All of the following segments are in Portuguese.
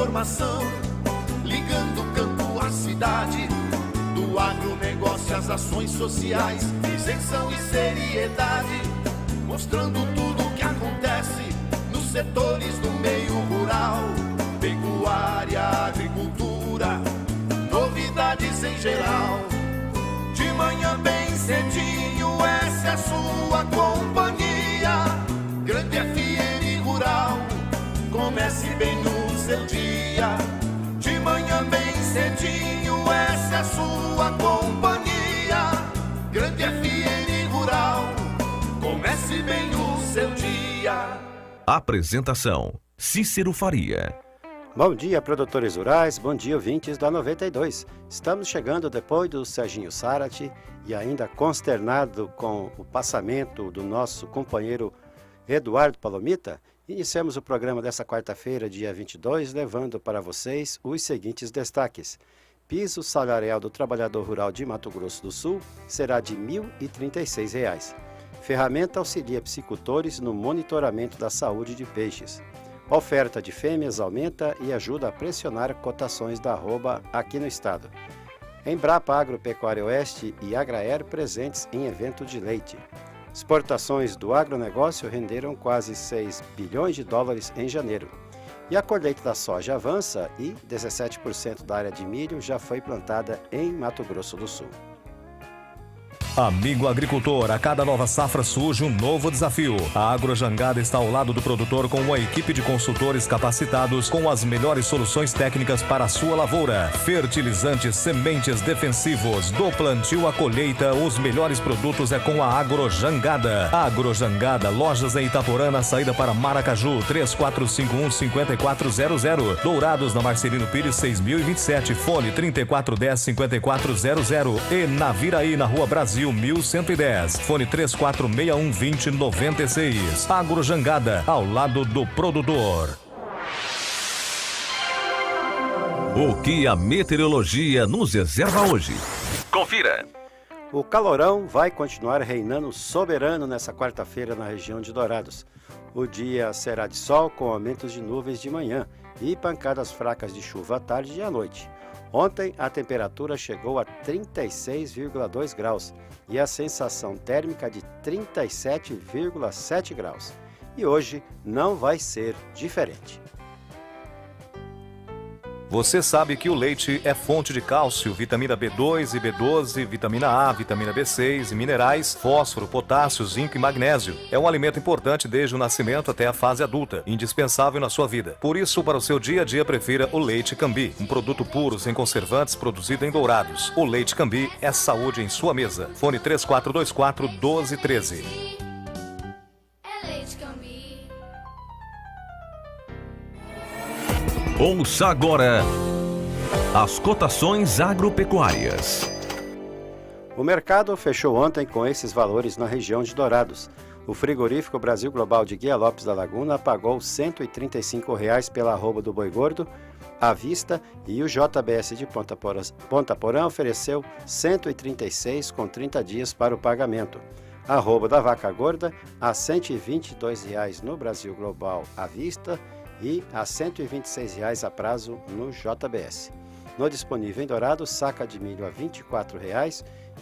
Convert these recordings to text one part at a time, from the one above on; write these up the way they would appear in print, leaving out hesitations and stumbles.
informação, ligando o campo à cidade, do agronegócio às ações sociais, isenção e seriedade, mostrando tudo o que acontece nos setores do meio rural, pecuária, agricultura, novidades em geral. De manhã bem cedinho, essa é a sua companhia, Grande FM Rural, comece bem no seu dia. De manhã bem cedinho, essa é a sua companhia, Grande FM Rural, comece bem o seu dia. Apresentação: Cícero Faria. Bom dia, produtores rurais, bom dia, ouvintes da 92. Estamos chegando depois do Serginho Sarati e ainda consternado com o passamento do nosso companheiro Eduardo Palomita. Iniciamos o programa dessa quarta-feira, dia 22, levando para vocês os seguintes destaques. Piso salarial do trabalhador rural de Mato Grosso do Sul será de R$ 1.036. Ferramenta auxilia piscicultores no monitoramento da saúde de peixes. Oferta de fêmeas aumenta e ajuda a pressionar cotações da arroba aqui no estado. Embrapa Agropecuária Oeste e Agraer presentes em evento de leite. Exportações do agronegócio renderam quase 6 bilhões de dólares em janeiro. E a colheita da soja avança e 17% da área de milho já foi plantada em Mato Grosso do Sul. Amigo agricultor, a cada nova safra surge um novo desafio. A Agrojangada está ao lado do produtor com uma equipe de consultores capacitados com as melhores soluções técnicas para a sua lavoura. Fertilizantes, sementes, defensivos, do plantio à colheita, os melhores produtos é com a Agrojangada. Agrojangada, lojas em Itaporã, na saída para Maracaju, 3451-5400. Dourados, na Marcelino Pires, 6027, fone 3410-5400. E na Viraí, na Rua Brasil, 1110, fone 3461-2096. Agrojangada, ao lado do produtor. O que a meteorologia nos reserva hoje? Confira! O calorão vai continuar reinando soberano nessa quarta-feira na região de Dourados. O dia será de sol com aumentos de nuvens de manhã e pancadas fracas de chuva à tarde e à noite. Ontem, a temperatura chegou a 36,2 graus e a sensação térmica de 37,7 graus. E hoje não vai ser diferente. Você sabe que o leite é fonte de cálcio, vitamina B2 e B12, vitamina A, vitamina B6 e minerais, fósforo, potássio, zinco e magnésio. É um alimento importante desde o nascimento até a fase adulta, indispensável na sua vida. Por isso, para o seu dia a dia, prefira o Leite Cambi, um produto puro, sem conservantes, produzido em Dourados. O Leite Cambi é saúde em sua mesa. Fone 3424-1213. Ouça agora as cotações agropecuárias. O mercado fechou ontem com esses valores na região de Dourados. O frigorífico Brasil Global de Guia Lopes da Laguna pagou R$ 135 pela arroba do boi gordo à vista e o JBS de Ponta Porã ofereceu R$ 136 com 30 dias para o pagamento. A arroba da vaca gorda a R$ 122 no Brasil Global à vista e a R$ 126 a prazo no JBS. No disponível em Dourados, saca de milho a R$ 24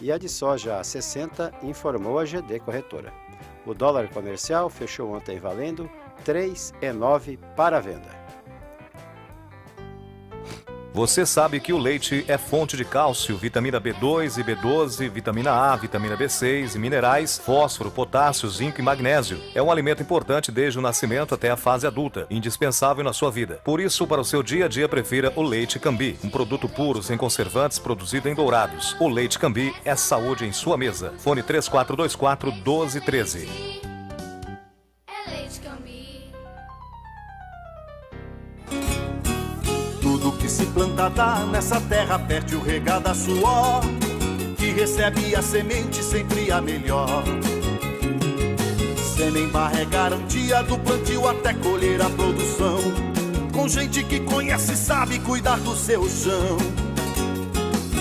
e a de soja a R$ 60, informou a GD Corretora. O dólar comercial fechou ontem valendo R$ 3,9 para a venda. Você sabe que o leite é fonte de cálcio, vitamina B2 e B12, vitamina A, vitamina B6 e minerais, fósforo, potássio, zinco e magnésio. É um alimento importante desde o nascimento até a fase adulta, indispensável na sua vida. Por isso, para o seu dia a dia, prefira o Leite Cambi, um produto puro, sem conservantes, produzido em Dourados. O Leite Cambi é saúde em sua mesa. Fone 3424-1213. Tudo que se planta dá nessa terra fértil regada a suor, que recebe a semente sempre a melhor. Semembar é garantia do plantio até colher a produção, com gente que conhece e sabe cuidar do seu chão.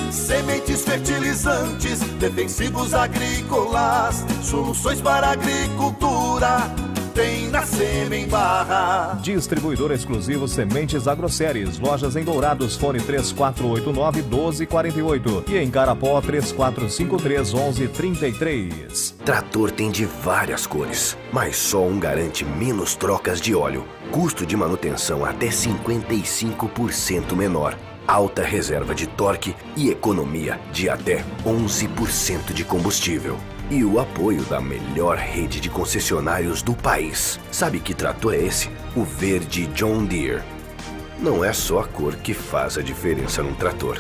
Sementes, fertilizantes, defensivos agrícolas, soluções para a agricultura, tem na Sêmen Barra. Distribuidor exclusivo Sementes Agroséries. Lojas em Dourados, fone 3489-1248 e em Carapó 3453-1133. Trator tem de várias cores, mas só um garante menos trocas de óleo, custo de manutenção até 55% menor, alta reserva de torque e economia de até 11% de combustível. E o apoio da melhor rede de concessionários do país. Sabe que trator é esse? O verde John Deere. Não é só a cor que faz a diferença num trator.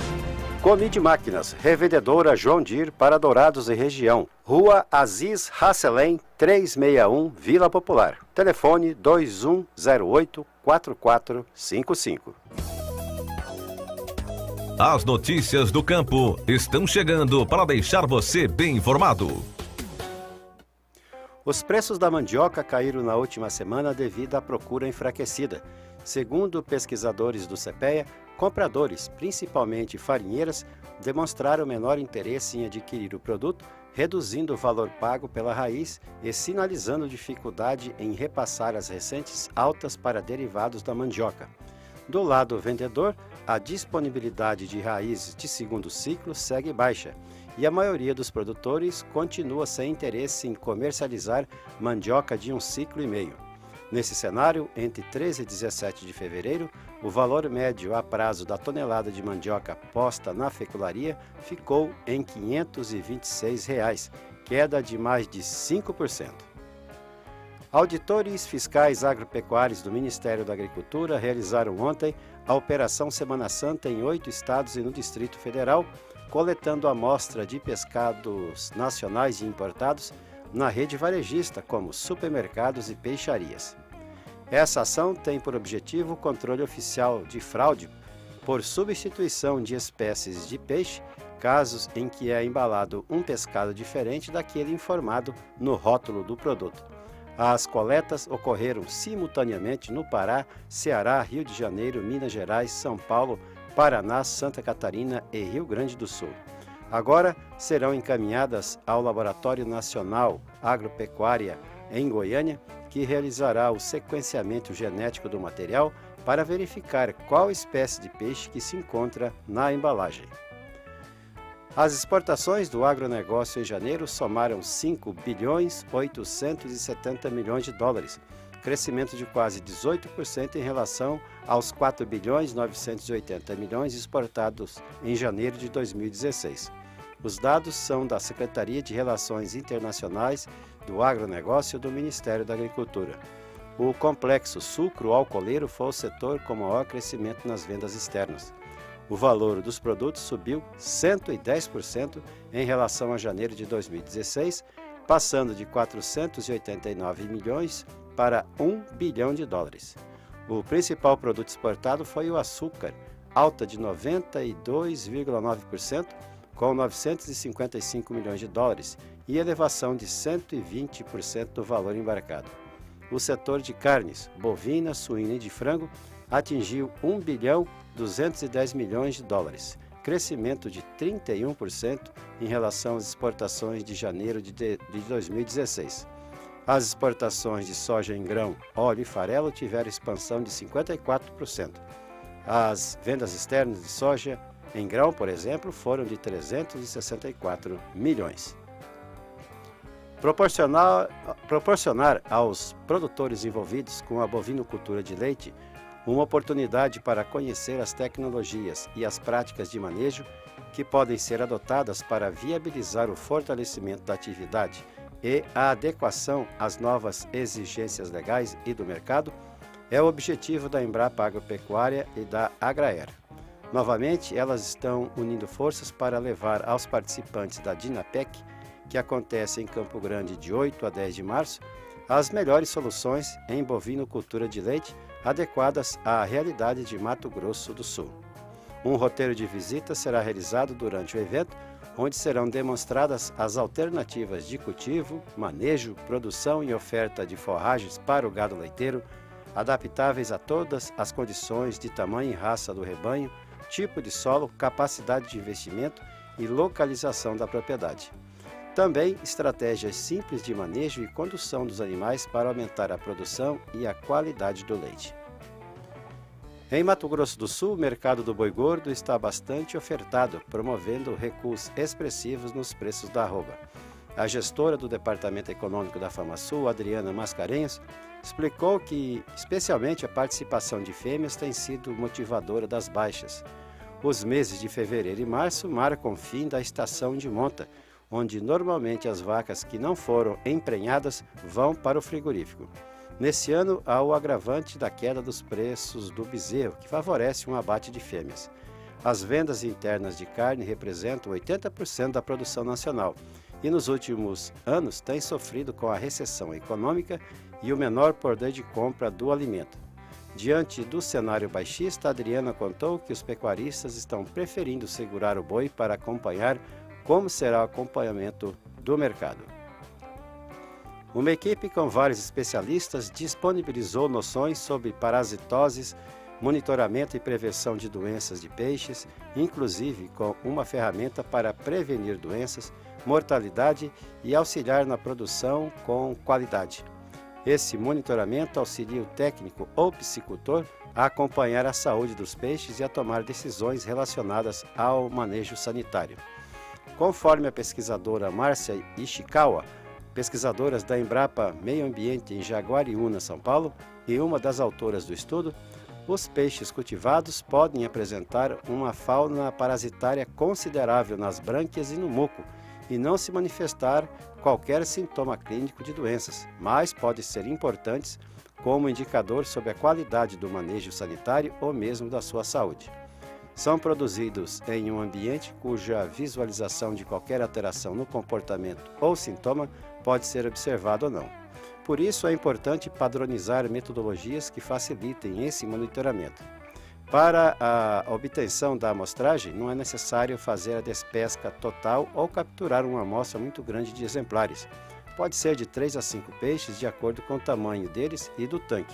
Comid Máquinas, revendedora John Deere para Dourados e região. Rua Aziz Hasselem, 361, Vila Popular. Telefone 2108-4455. As notícias do campo estão chegando para deixar você bem informado. Os preços da mandioca caíram na última semana devido à procura enfraquecida. Segundo pesquisadores do CPEA, compradores, principalmente farinheiras, demonstraram menor interesse em adquirir o produto, reduzindo o valor pago pela raiz e sinalizando dificuldade em repassar as recentes altas para derivados da mandioca. Do lado vendedor, a disponibilidade de raízes de segundo ciclo segue baixa e a maioria dos produtores continua sem interesse em comercializar mandioca de um ciclo e meio. Nesse cenário, entre 13 e 17 de fevereiro, o valor médio a prazo da tonelada de mandioca posta na fecularia ficou em R$ 526, queda de mais de 5%. Auditores fiscais agropecuários do Ministério da Agricultura realizaram ontem a Operação Semana Santa em 8 estados e no Distrito Federal, coletando amostra de pescados nacionais e importados na rede varejista, como supermercados e peixarias. Essa ação tem por objetivo o controle oficial de fraude por substituição de espécies de peixe, casos em que é embalado um pescado diferente daquele informado no rótulo do produto. As coletas ocorreram simultaneamente no Pará, Ceará, Rio de Janeiro, Minas Gerais, São Paulo, Paraná, Santa Catarina e Rio Grande do Sul. Agora serão encaminhadas ao Laboratório Nacional Agropecuária em Goiânia, que realizará o sequenciamento genético do material para verificar qual espécie de peixe que se encontra na embalagem. As exportações do agronegócio em janeiro somaram 5 bilhões 870 milhões de dólares, crescimento de quase 18% em relação aos 4 bilhões 980 milhões exportados em janeiro de 2016. Os dados são da Secretaria de Relações Internacionais do Agronegócio do Ministério da Agricultura. O complexo sucro-alcooleiro foi o setor com maior crescimento nas vendas externas. O valor dos produtos subiu 110% em relação a janeiro de 2016, passando de 489 milhões para 1 bilhão de dólares. O principal produto exportado foi o açúcar, alta de 92,9%, com 955 milhões de dólares e elevação de 120% do valor embarcado. O setor de carnes, bovina, suína e de frango, atingiu 1 bilhão 210 milhões de dólares, crescimento de 31% em relação às exportações de janeiro de 2016. As exportações de soja em grão, óleo e farelo tiveram expansão de 54%. As vendas externas de soja em grão, por exemplo, foram de 364 milhões. Proporcionar aos produtores envolvidos com a bovinocultura de leite uma oportunidade para conhecer as tecnologias e as práticas de manejo que podem ser adotadas para viabilizar o fortalecimento da atividade e a adequação às novas exigências legais e do mercado é o objetivo da Embrapa Agropecuária e da Agraer. Novamente, elas estão unindo forças para levar aos participantes da Dinapec, que acontece em Campo Grande de 8 a 10 de março, as melhores soluções em bovinocultura de leite adequadas à realidade de Mato Grosso do Sul. Um roteiro de visita será realizado durante o evento, onde serão demonstradas as alternativas de cultivo, manejo, produção e oferta de forragens para o gado leiteiro, adaptáveis a todas as condições de tamanho e raça do rebanho, tipo de solo, capacidade de investimento e localização da propriedade. Também estratégias simples de manejo e condução dos animais para aumentar a produção e a qualidade do leite. Em Mato Grosso do Sul, o mercado do boi gordo está bastante ofertado, promovendo recuos expressivos nos preços da arroba. A gestora do Departamento Econômico da FamaSul, Adriana Mascarenhas, explicou que, especialmente, a participação de fêmeas tem sido motivadora das baixas. Os meses de fevereiro e março marcam o fim da estação de monta, onde normalmente as vacas que não foram emprenhadas vão para o frigorífico. Nesse ano, há o agravante da queda dos preços do bezerro, que favorece um abate de fêmeas. As vendas internas de carne representam 80% da produção nacional e nos últimos anos têm sofrido com a recessão econômica e o menor poder de compra do alimento. Diante do cenário baixista, Adriana contou que os pecuaristas estão preferindo segurar o boi para acompanhar como será o acompanhamento do mercado. Uma equipe com vários especialistas disponibilizou noções sobre parasitoses, monitoramento e prevenção de doenças de peixes, inclusive com uma ferramenta para prevenir doenças, mortalidade e auxiliar na produção com qualidade. Esse monitoramento auxilia o técnico ou piscicultor a acompanhar a saúde dos peixes e a tomar decisões relacionadas ao manejo sanitário. Conforme a pesquisadora Márcia Ishikawa, pesquisadoras da Embrapa Meio Ambiente em Jaguariúna, São Paulo, e uma das autoras do estudo, os peixes cultivados podem apresentar uma fauna parasitária considerável nas brânquias e no muco e não se manifestar qualquer sintoma clínico de doenças, mas podem ser importantes como indicador sobre a qualidade do manejo sanitário ou mesmo da sua saúde. São produzidos em um ambiente cuja visualização de qualquer alteração no comportamento ou sintoma pode ser observado ou não. Por isso, é importante padronizar metodologias que facilitem esse monitoramento. Para a obtenção da amostragem, não é necessário fazer a despesca total ou capturar uma amostra muito grande de exemplares. Pode ser de 3 a 5 peixes, de acordo com o tamanho deles e do tanque.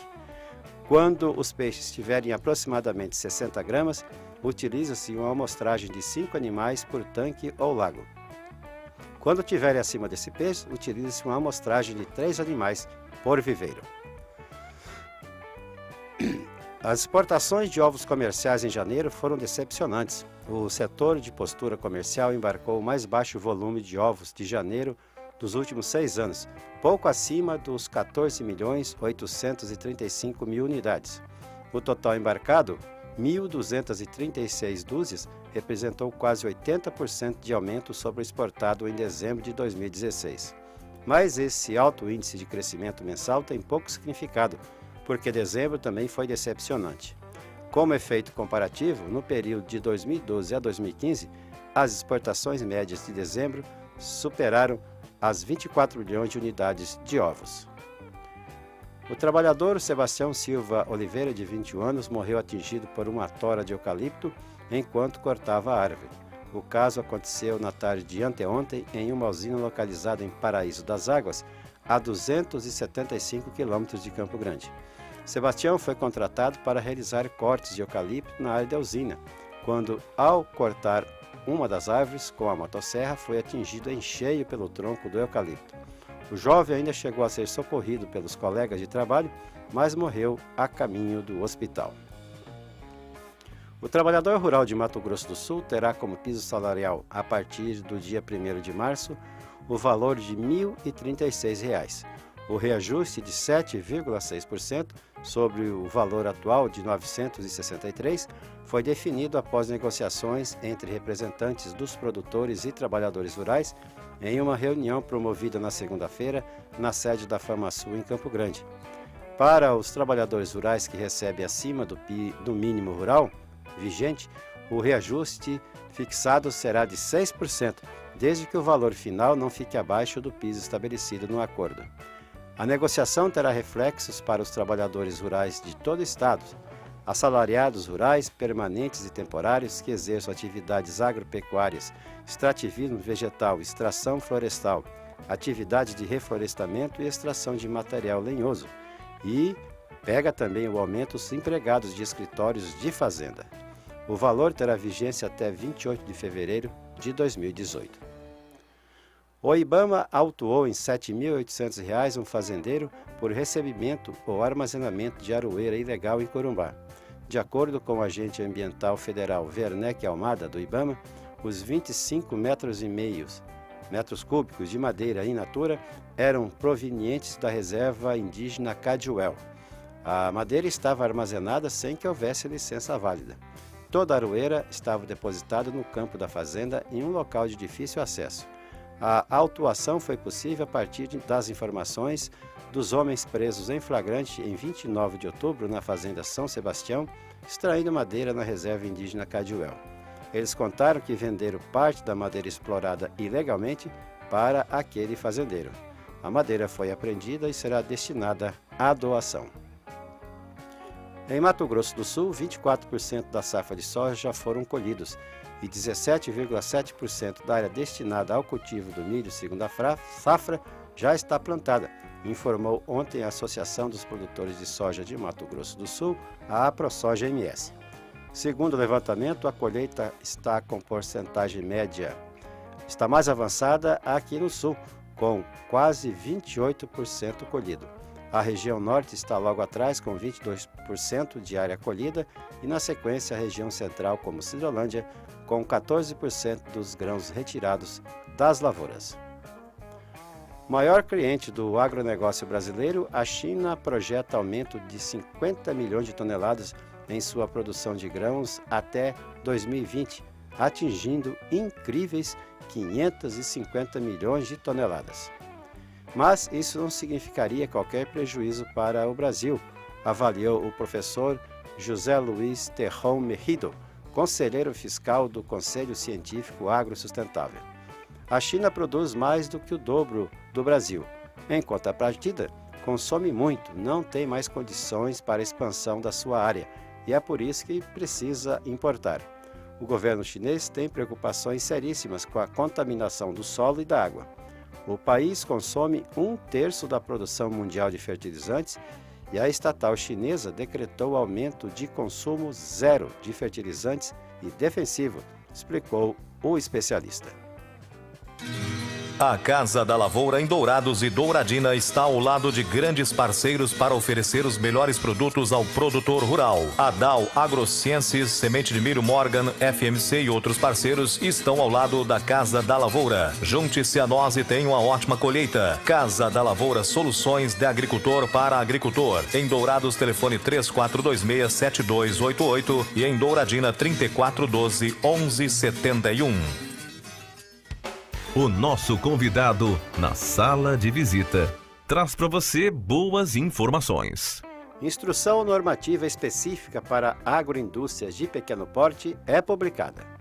Quando os peixes tiverem aproximadamente 60 gramas, utiliza-se uma amostragem de 5 animais por tanque ou lago. Quando tiverem acima desse peso, utiliza-se uma amostragem de 3 animais por viveiro. As exportações de ovos comerciais em janeiro foram decepcionantes. O setor de postura comercial embarcou o mais baixo volume de ovos de janeiro dos últimos 6 anos, pouco acima dos 14.835.000 unidades. O total embarcado, 1.236 dúzias, representou quase 80% de aumento sobre o exportado em dezembro de 2016. Mas esse alto índice de crescimento mensal tem pouco significado, porque dezembro também foi decepcionante. Como efeito comparativo, no período de 2012 a 2015, as exportações médias de dezembro superaram as 24 milhões de unidades de ovos. O trabalhador Sebastião Silva Oliveira, de 21 anos, morreu atingido por uma tora de eucalipto enquanto cortava a árvore. O caso aconteceu na tarde de anteontem em uma usina localizada em Paraíso das Águas, a 275 quilômetros de Campo Grande. Sebastião foi contratado para realizar cortes de eucalipto na área da usina, quando, ao cortar uma das árvores com a motosserra, foi atingido em cheio pelo tronco do eucalipto. O jovem ainda chegou a ser socorrido pelos colegas de trabalho, mas morreu a caminho do hospital. O trabalhador rural de Mato Grosso do Sul terá como piso salarial, a partir do dia 1º de março, o valor de R$ 1.036. O reajuste de 7,6% sobre o valor atual de R$ 963 foi definido após negociações entre representantes dos produtores e trabalhadores rurais em uma reunião promovida na segunda-feira na sede da FamaSul em Campo Grande. Para os trabalhadores rurais que recebem acima do mínimo rural vigente, o reajuste fixado será de 6%, desde que o valor final não fique abaixo do piso estabelecido no acordo. A negociação terá reflexos para os trabalhadores rurais de todo o estado, assalariados rurais, permanentes e temporários que exerçam atividades agropecuárias, extrativismo vegetal, extração florestal, atividade de reflorestamento e extração de material lenhoso. E pega também o aumento dos empregados de escritórios de fazenda. O valor terá vigência até 28 de fevereiro de 2018. O IBAMA autuou em R$ 7.800 um fazendeiro por recebimento ou armazenamento de aroeira ilegal em Corumbá. De acordo com o agente ambiental federal Werneck Almada, do IBAMA, os 25,5 metros cúbicos de madeira in natura eram provenientes da reserva indígena Cadiuel. A madeira estava armazenada sem que houvesse licença válida. Toda a aroeira estava depositada no campo da fazenda em um local de difícil acesso. A autuação foi possível a partir das informações dos homens presos em flagrante em 29 de outubro na fazenda São Sebastião, extraindo madeira na reserva indígena Cadiuel. Eles contaram que venderam parte da madeira explorada ilegalmente para aquele fazendeiro. A madeira foi apreendida e será destinada à doação. Em Mato Grosso do Sul, 24% da safra de soja já foram colhidos e 17,7% da área destinada ao cultivo do milho, segundo a safra, já está plantada, informou ontem a Associação dos Produtores de Soja de Mato Grosso do Sul, a AproSoja MS. Segundo o levantamento, a colheita está com porcentagem média, está mais avançada aqui no Sul, com quase 28% colhido. A região norte está logo atrás, com 22% de área colhida, e na sequência a região central, como Cidrolândia, com 14% dos grãos retirados das lavouras. Maior cliente do agronegócio brasileiro, a China projeta aumento de 50 milhões de toneladas em sua produção de grãos até 2020, atingindo incríveis 550 milhões de toneladas. Mas isso não significaria qualquer prejuízo para o Brasil, avaliou o professor José Luiz Terron Merrido, conselheiro fiscal do Conselho Científico Agrosustentável. A China produz mais do que o dobro do Brasil. Em contrapartida, consome muito, não tem mais condições para a expansão da sua área e é por isso que precisa importar. O governo chinês tem preocupações seríssimas com a contaminação do solo e da água. O país consome 1/3 da produção mundial de fertilizantes e a estatal chinesa decretou aumento de consumo zero de fertilizantes e defensivo, explicou o especialista. A Casa da Lavoura em Dourados e Douradina está ao lado de grandes parceiros para oferecer os melhores produtos ao produtor rural. A Dow AgroSciences, Semente de Milho Morgan, FMC e outros parceiros estão ao lado da Casa da Lavoura. Junte-se a nós e tenha uma ótima colheita. Casa da Lavoura, soluções de agricultor para agricultor. Em Dourados, telefone 3426-7288 e em Douradina 3412-1171. O nosso convidado na sala de visita traz para você boas informações. Instrução normativa específica para agroindústrias de pequeno porte é publicada.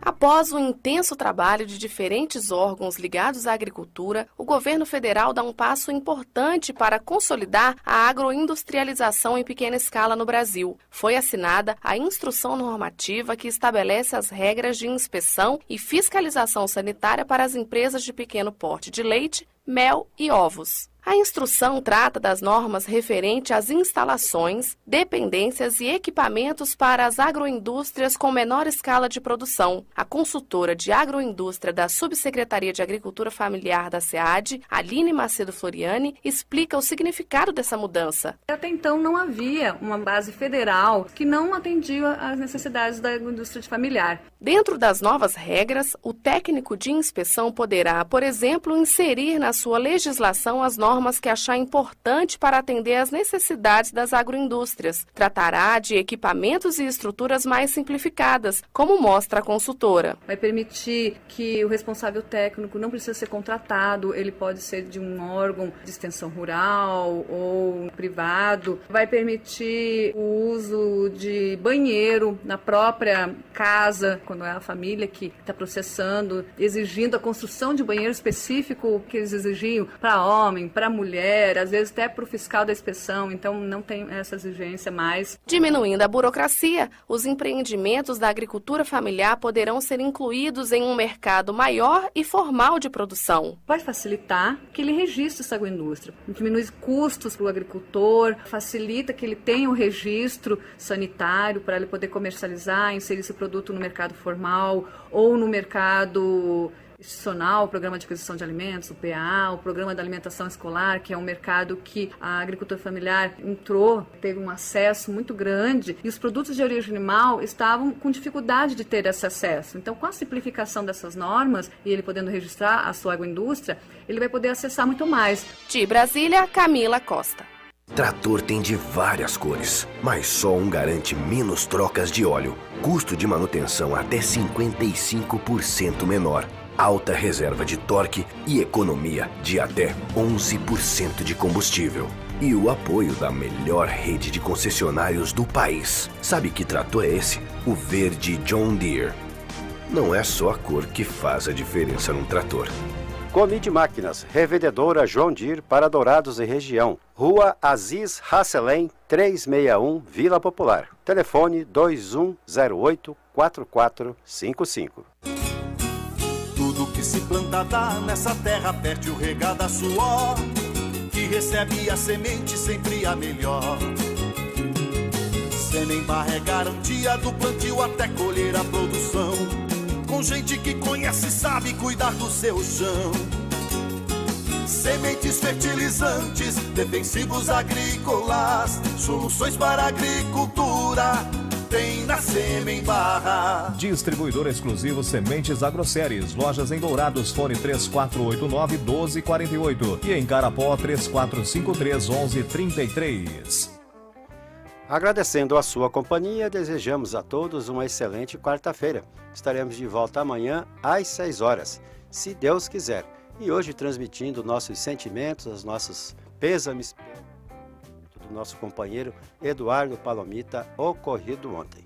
Após um intenso trabalho de diferentes órgãos ligados à agricultura, o governo federal dá um passo importante para consolidar a agroindustrialização em pequena escala no Brasil. Foi assinada a instrução normativa que estabelece as regras de inspeção e fiscalização sanitária para as empresas de pequeno porte de leite, mel e ovos. A instrução trata das normas referentes às instalações, dependências e equipamentos para as agroindústrias com menor escala de produção. A consultora de agroindústria da Subsecretaria de Agricultura Familiar da SEAD, Aline Macedo Floriani, explica o significado dessa mudança. Até então não havia uma base federal que não atendia às necessidades da agroindústria familiar. Dentro das novas regras, o técnico de inspeção poderá, por exemplo, inserir na sua legislação as normas que achar importante para atender às necessidades das agroindústrias. Tratará de equipamentos e estruturas mais simplificadas, como mostra a consultora. Vai permitir que o responsável técnico não precisa ser contratado, ele pode ser de um órgão de extensão rural ou privado. Vai permitir o uso de banheiro na própria casa, quando é a família que está processando, exigindo a construção de banheiro específico que eles exigiam para homem, para mulher, às vezes até para o fiscal da inspeção, então não tem essa exigência mais. Diminuindo a burocracia, os empreendimentos da agricultura familiar poderão ser incluídos em um mercado maior e formal de produção. Vai facilitar que ele registre essa agroindústria, diminui custos para o agricultor, facilita que ele tenha um registro sanitário para ele poder comercializar, inserir esse produto no mercado formal ou no mercado institucional, o Programa de Aquisição de Alimentos, o PA, o Programa da Alimentação Escolar, que é um mercado que a agricultura familiar entrou, teve um acesso muito grande, e os produtos de origem animal estavam com dificuldade de ter esse acesso. Então, com a simplificação dessas normas, e ele podendo registrar a sua agroindústria, ele vai poder acessar muito mais. De Brasília, Camila Costa. Trator tem de várias cores, mas só um garante menos trocas de óleo, custo de manutenção até 55% menor, alta reserva de torque e economia de até 11% de combustível. E o apoio da melhor rede de concessionários do país. Sabe que trator é esse? O verde John Deere. Não é só a cor que faz a diferença num trator. Comide Máquinas, revendedora John Deere para Dourados e região. Rua Aziz Hasselem, 361, Vila Popular. Telefone 2108-4455. Tudo que se planta dá nessa terra, perde o regar da suor, que recebe a semente sempre a melhor. Semembar é garantia do plantio até colher a produção, com gente que conhece e sabe cuidar do seu chão. Sementes, fertilizantes, defensivos agrícolas, soluções para a agricultura, tem na Semembar. Distribuidor exclusivo Sementes Agroséries. Lojas em Dourados, fone 3489-1248 e em Carapó 3453-1133. Agradecendo a sua companhia, desejamos a todos uma excelente quarta-feira. Estaremos de volta amanhã às 6 horas, se Deus quiser. E hoje transmitindo nossos sentimentos, os nossos pêsames do nosso companheiro Eduardo Palomita, ocorrido ontem.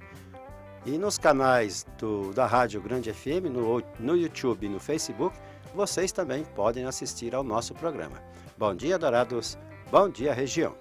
E nos canais da Rádio Grande FM, no YouTube e no Facebook, vocês também podem assistir ao nosso programa. Bom dia, Dourados. Bom dia, região.